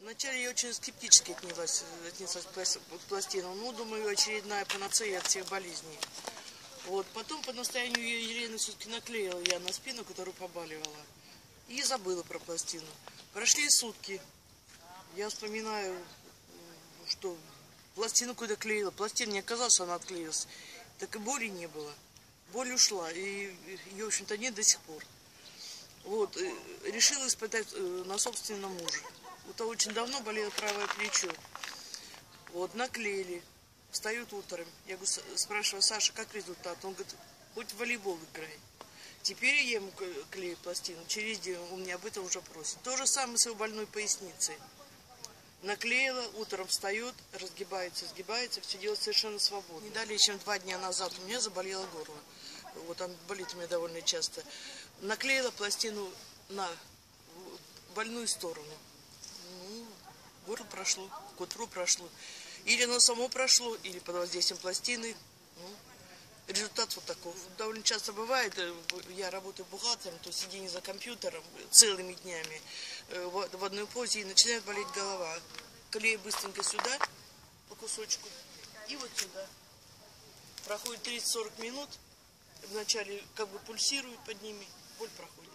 Вначале я очень скептически отнеслась к пластинам. Ну, думаю, очередная панацея от всех болезней. Вот. Потом по настоянию Елены все-таки наклеила я на спину, которую побаливала. И забыла про пластину. Прошли сутки. Я вспоминаю, что пластину куда клеила. Пластина не оказалась, она отклеилась. Так и боли не было. Боль ушла. И ее, в общем-то, нет до сих пор. Вот. Решила испытать на собственном муже. У того очень давно болело правое плечо. Вот, наклеили. Встают утром. Я спрашиваю: Саша, как результат? Он говорит: хоть в волейбол играй. Теперь я ему клею пластину. Через день он меня об этом уже просит. То же самое с его больной поясницей. Наклеила, утром встает, разгибается, сгибается, все делает совершенно свободно. Не далее, чем 2 дня назад у меня заболело горло. Вот оно болит у меня довольно часто. Наклеила пластину на больную сторону. Ну, горло прошло, к утру прошло. Или оно само прошло, или под воздействием пластины. Ну, результат вот такой. Довольно часто бывает, я работаю бухгалтером, то сидение за компьютером целыми днями в одной позе, и начинает болеть голова. Клею быстренько сюда, по кусочку, и вот сюда. Проходит 30-40 минут, вначале как бы пульсирует под ними, боль проходит.